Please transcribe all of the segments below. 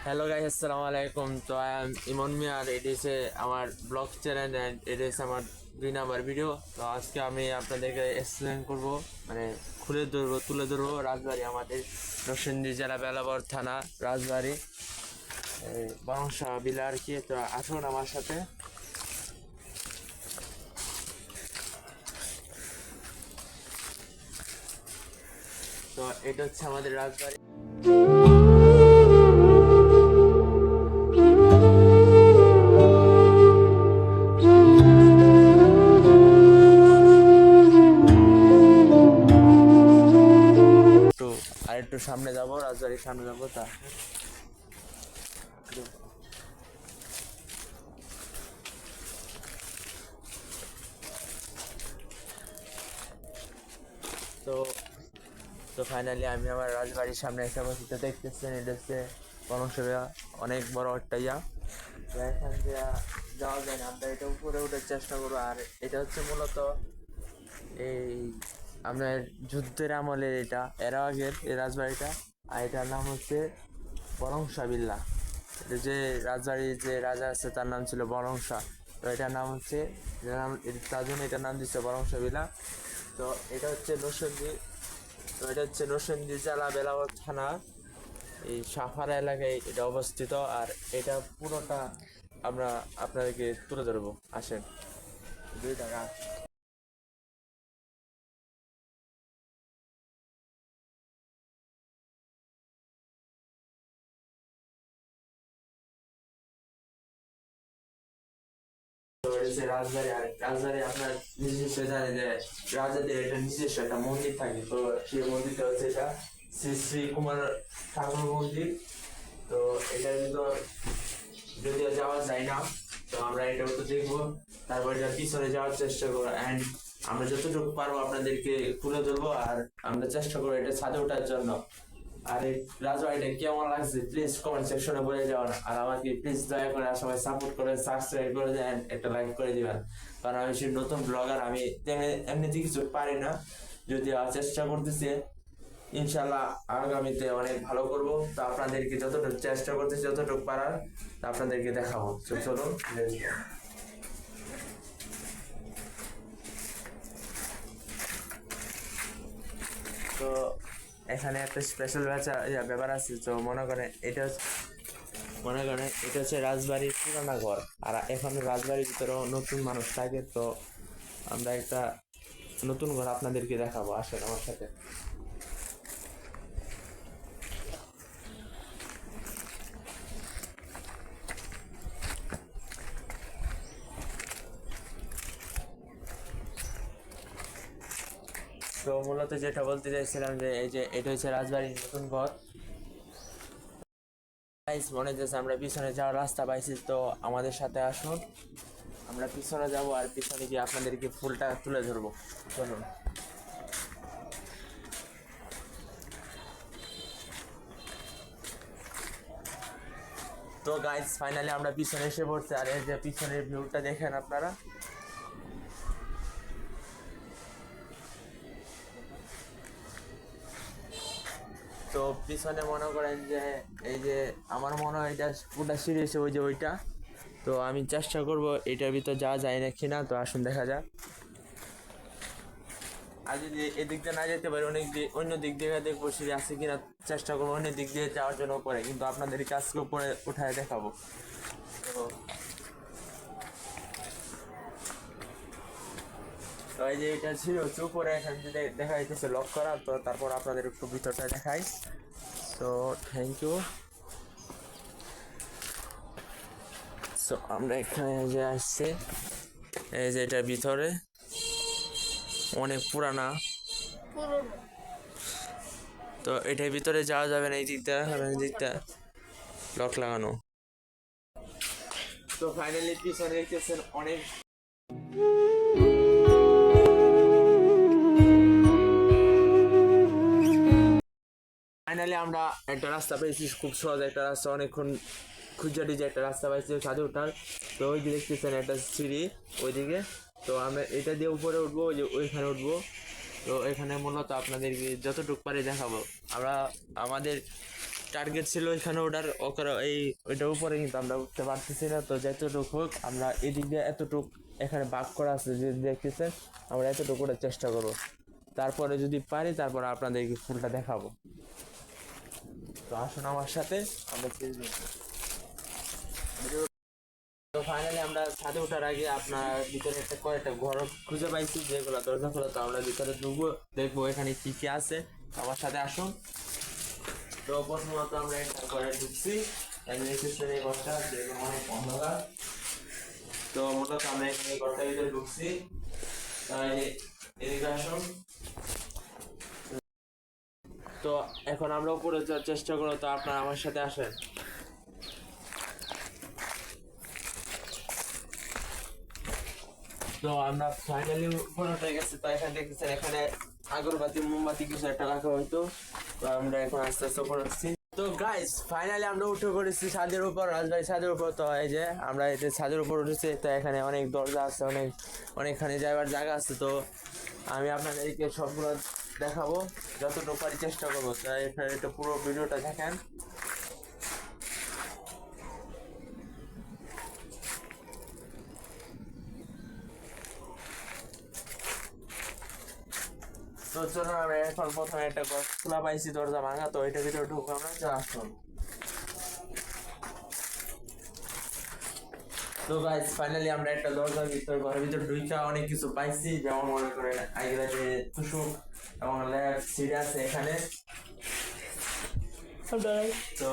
Hello guys, আসসালামু আলাইকুম। তো আই এম ইমন মিয়ার। এটি হচ্ছে আমার ব্লগ চ্যানেল অ্যান্ড এটি হচ্ছে আমার 2 নাম্বার ভিডিও। তো আজকে আমি আপনাদেরকে এক্সপ্লেন করব, মানে তুলে ধরবো রাজবাড়ি, আমাদের নরসিংদী জেলা বেলাবর থানা রাজবাড়ি, বংশা বিলা আর কি। তো আসুন আমার সাথে। তো এটা হচ্ছে আমাদের রাজবাড়ি। একটু আর একটু সামনে যাব, রাজবাড়ির সামনে যাবো। তো তো ফাইনালি আমি আমার রাজবাড়ির সামনে এসে বসে। তো দেখতেছেন এটা হচ্ছে বনসভা, অনেক বড় একটা ইয়া। তো এখান দিয়ে যাওয়া যায় না, আমরা এটা উপরে উঠার চেষ্টা করবো। আর এটা হচ্ছে মূলত এই আপনার যুদ্ধের আমলের, এটা এর আগের এই রাজবাড়িটা। আর এটার নাম হচ্ছে বরংসা বিল্লা। এটা যে রাজবাড়ির যে রাজা আছে তার নাম ছিল বরংসা। তো এটার নাম হচ্ছে, তার জন্য এটার নাম দিচ্ছে বরংসা বিল্লা। তো এটা হচ্ছে নরসিংদী। তো এটা হচ্ছে নরসিংদী জেলা বেলাবর থানা, এই সাফারা এলাকায় এটা অবস্থিত। আর এটা পুরোটা আমরা আপনাদেরকে তুলে ধরবো। আসেন 2 টাকা। তো এটা হচ্ছে রাজবাড়ি। আর রাজবাড়ি আপনার নিজস্ব জানে যে রাজাদের এটা নিজস্ব একটা মন্দির থাকে। তো সেই মন্দিরটা হচ্ছে এটা শ্রী শ্রী কুমার ঠাকুর মন্দির। তো এটার ভিতর যদিও যাওয়া যায় না, তো আমরা এটাও তো দেখবো। তারপর এটা পিছনে যাওয়ার চেষ্টা করবো অ্যান্ড আমরা যতটুকু পারবো আপনাদেরকে তুলে ধরবো। আর আমরা চেষ্টা করবো এটা ছাদে ওঠার জন্য। আর এই রাজবাড়িটা কেমন লাগছে প্লিজ কমেন্ট সেকশনে বলে যাবেন। আর আমাকে প্লিজ দয়া করে সবাই সাপোর্ট করে সাবস্ক্রাইব করে দেন, একটা লাইক করে দিবেন। কারণ আমি সেই নতুন ব্লগার, আমি এমনিতে কিছু পারি না, যদি চেষ্টা করতেছি। ইনশাল্লাহ আগামীতে অনেক ভালো করব। তো আপনাদেরকে যতটুকু চেষ্টা করতেছি, যতটুকু পারার আপনাদেরকে দেখাবো। তো চলুন। তো এখানে একটা স্পেশাল ব্যাপার আছে। তো মনে করেন এটা হচ্ছে রাজবাড়ির পুরানা ঘর। আর এখন রাজবাড়ির ভিতরেও নতুন মানুষ থাকে। তো আমরা একটা নতুন ঘর আপনাদেরকে দেখাবো, আসেন আমার সাথে। তো মূলত যেটা বলতে চাইছিলাম যে এই যে এটা হচ্ছে রাজবাড়ির নতুন ঘর। গাইস, মনে হচ্ছে আমরা পিছনে যাওয়ার রাস্তা পাইছি। তো আমাদের সাথে আসুন, আমরা পিছনে যাব আর পিছনে গিয়ে আপনাদেরকে ফুলটা তুলে ধরবো। চলুন। তো গাইস, ফাইনালি আমরা পিছনে এসে পড়ছি। আর এই যে পিছনের ভিউটা দেখেন আপনারা। তো পিছনে মনে করেন যে এই যে আমার মনে হয় এটা ওটা সিঁড়ি এসে ওই যে ওইটা। তো আমি চেষ্টা করব এটার ভিতর যাওয়া যায় না কিনা। তো আসুন দেখা যাক। আর যদি এদিক দিয়ে না যেতে পারি, অন্য দিক দিয়ে দেখবো সিঁড়ি আছে কিনা। চেষ্টা করবো অন্য দিক দিয়ে যাওয়ার জন্য পরে, কিন্তু আপনাদের কাজকে উপরে উঠায় দেখাবো। তো তো এই যে এটা ছিল হচ্ছে উপরে, এখান থেকে দেখা যাইতেছে লক করা। তো তারপর আপনাদের একটু ভিতরটা দেখাই। তো থ্যাংক ইউ। সো আমরা এখানে যে আসছে, এই যে এটার ভিতরে অনেক পুরানা। তো এটার ভিতরে যাওয়া যাবে না, এই দিকটা এই দিকটা লক লাগানো। তো ফাইনালি পিছনে দেখতেছেন অনেক। ফাইনালি আমরা একটা রাস্তা পেয়েছি, খুব সহজ একটা রাস্তা, অনেকক্ষণ খুঁজে যে একটা রাস্তা পাইছি ছাদে ওঠার। তো ওই যে দেখতেছেন একটা সিঁড়ি ওইদিকে। তো আমরা এটা দিয়ে উপরে উঠবো, ওই যে ওইখানে উঠবো। তো এখানে মূলত আপনাদেরকে যতটুকু পারি দেখাবো। আমরা আমাদের টার্গেট ছিল এখানে ওটার ওইটার উপরে, কিন্তু আমরা উঠতে পারতেছি না। তো যতটুকু হোক আমরা এদিক দিয়ে এতটুকু এখানে ভাগ করা আছে যে দেখতেছেন, আমরা এতটুকু করার চেষ্টা করব। তারপরে যদি পারি তারপরে আপনাদেরকে ফুলটা দেখাবো। তো আসুন আমার সাথে আমরা তো ফাইনালি আমরা ছাদে ওঠার আগে আপনার ভিতরে কয়েকটা ঘর খুঁজে পাইছি, যেগুলো দরজা খোলা। তো আমরা ভিতরে ঢুকবো, দেখবো এখানে কি কি আছে। আমার সাথে আসুন। তো প্রথমত আমরা একটা ঘরে ঢুকছি, এই ঘরটা যেরকম অনেক অন্ধকার। তো মূলত আমরা এখানে ঘরটার ভিতরে ঢুকছি। তাই এদিকে আসুন। তো এখন আমরা উপরে যাওয়ার চেষ্টা করবো, তো আপনারা আমার সাথে আসেন। তো আমরা ফাইনালি উপরে উঠে গেছি। তো এখানে দেখতেছেন এখানে আগরবাতি মোমবাতি কিছু একটা রাখা হয়তো। তো আমরা এখন আস্তে আস্তে উপরে উঠছি। তো গাইস ফাইনালি আমরা উঠে পড়েছি ছাদের উপর, রাজবাড়ি ছাদের উপর। তো এই যে আমরা এই যে ছাদের উপর উঠেছি। তো এখানে অনেক দরজা আছে, অনেকখানি যাওয়ার জায়গা আছে। তো আমি আপনাদেরকে সবগুলো দেখাবো, যতটুকু পারি চেষ্টা করবো। তাই এখানে একটু পুরো ভিডিওটা দেখেন। তো চলো আমরা এখন প্রথমে একটা খোলা পাইছি, দরজা ভাঙা। তো এটার ভিতরে ঢুকবো আমরা। আসুন। তো গাইস ফাইনালি আমরা একটা দরজার ভিতর ঘরের ভিতর ঢুকা অনেক কিছু পাইছি, যেমন মনে করেন আইগুলা যে তুষক এবং সিঁড়ি আছে এখানে। তো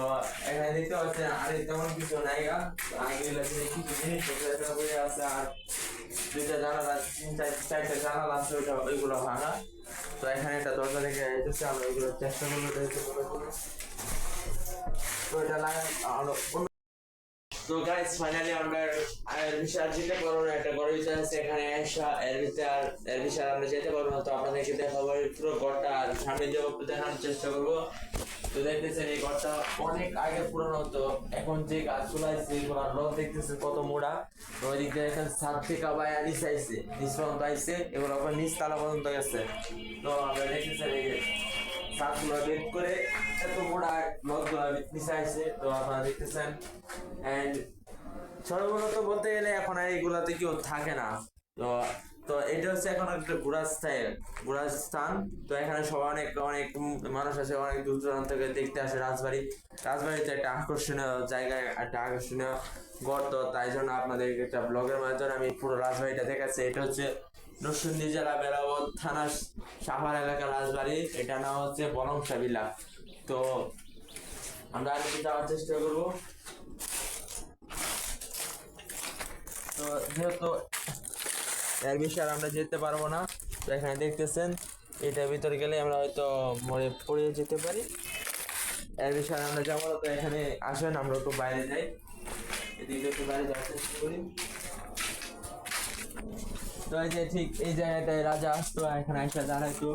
এখানে দেখতে পাচ্ছেন আর তেমন কিছু নাই গা। আইগুলা যে কিছু জিনিস আছে, আর দুইটা জানালা, চারটা জানালা আছে, ওইগুলো ভাঙা। তো এখানে একটা দরজা রেখে যেতেছে, আমরা ওইগুলো চেষ্টা করবো। তো এটা লাগাই। তো গাইস ফাইনালি আমরা এর বিষয়ে যেতে পারবো না, একটা ঘরের ভিতরে আছে এখানে এর বিষয়ে আমরা যেতে পারবো না। তো আপনাদেরকে দেখাবো পুরো ঘরটা, আর সামনে দিয়ে দেখানোর চেষ্টা করবো। তো দেখতেছেন এই ঘরটা অনেক আগে পুরনো। তো এখন যে গাছগুলো আছে এগুলো লোক দেখতেছে কত মোড়া। তো ওই দিক দিয়ে এখানে ছাদ থেকে আবার নিচ আইছে, নিচ পর্যন্ত আইছে, এগুলো আবার নিচ তালা পর্যন্ত গেছে। তো আমরা দেখতেছেন এই ছাদগুলো বের করে এত মোড়া লোকগুলো নিচে আইছে। তো আপনারা দেখতেছেন। এন্ড সর্বপ্রথম বলতে গেলে এখন আর এইগুলাতে কেউ থাকে না। তো তো এটা হচ্ছে এখন একটা ঘোরার স্থান। তো এখানে সবাই অনেক অনেক মানুষ আছে, অনেক দূর দূরান্ত থেকে দেখতে আসে রাজবাড়িতে একটা আকর্ষণীয় জায়গায়, একটা আকর্ষণীয় ঘর। তো তাই জন্য আপনাদের একটা ব্লগের মাধ্যমে আমি পুরো রাজবাড়িটা দেখাচ্ছি। এটা হচ্ছে নরসিংদী জেলা বেলাবদ থানা সাভার এলাকার রাজবাড়ি। এটা নাম হচ্ছে বলংশা বিলা। তো আমরা আরেকটু যাওয়ার চেষ্টা করবো। তো যেহেতু এর বিষয়ে আমরা যেতে পারবো না, তো এখানে দেখতেছেন এটার ভিতরে গেলে আমরা হয়তো মরে পড়ে যেতে পারি। এর বিষয়ে আমরা যাবো। তো এখানে আসেন আমরা একটু বাইরে যাই, এদিকে একটু বাইরে যাওয়ার চেষ্টা করি। তো এই যে ঠিক এই জায়গাটায় রাজা আসতো, এখানে এসে দাঁড়াইতো,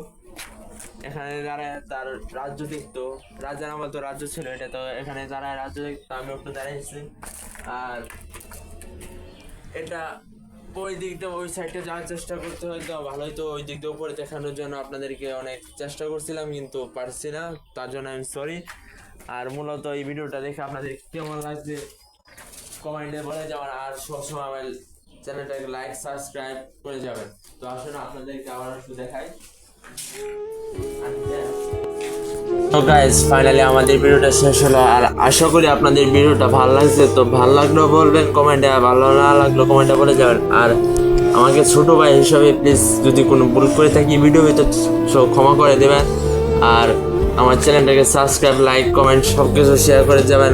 এখানে দাঁড়ায় তার রাজ্য দেখতো। রাজার আমার তো রাজ্য ছিল এটা। তো এখানে দাঁড়ায় রাজ্য দেখতো, আমি একটু দাঁড়াইছি। আর এটা ওই দিক দিয়ে ওই সাইডে যাওয়ার চেষ্টা করতে হয়তো ভালো হতো, ওই দিক দিয়ে উপরে দেখানোর জন্য আপনাদেরকে অনেক চেষ্টা করছিলাম, কিন্তু পারছি না, তার জন্য আমি সরি। আর মূলত এই ভিডিওটা দেখে আপনাদের কেমন লাগছে কমেন্টে বলে যাবেন, আর সবসময় আমার চ্যানেলটাকে লাইক সাবস্ক্রাইব করে যাবেন। তো আসুন আপনাদেরকে আবার একটু দেখাই। তো গাইস ফাইনালি আমাদের ভিডিওটা শেষ হলো, আর আশা করি আপনাদের ভিডিওটা ভালো লাগছে। তো ভালো লাগলেও বলবেন কমেন্টে, ভালো না লাগলেও কমেন্টে বলে যাবেন। আর আমাকে ছোট ভাই হিসাবে প্লিজ যদি কোনো ভুল করে থাকি ভিডিওতে তো ক্ষমা করে দেবেন। আর আমার চ্যানেলটাকে সাবস্ক্রাইব, লাইক, কমেন্ট সব কিছু শেয়ার করে যাবেন।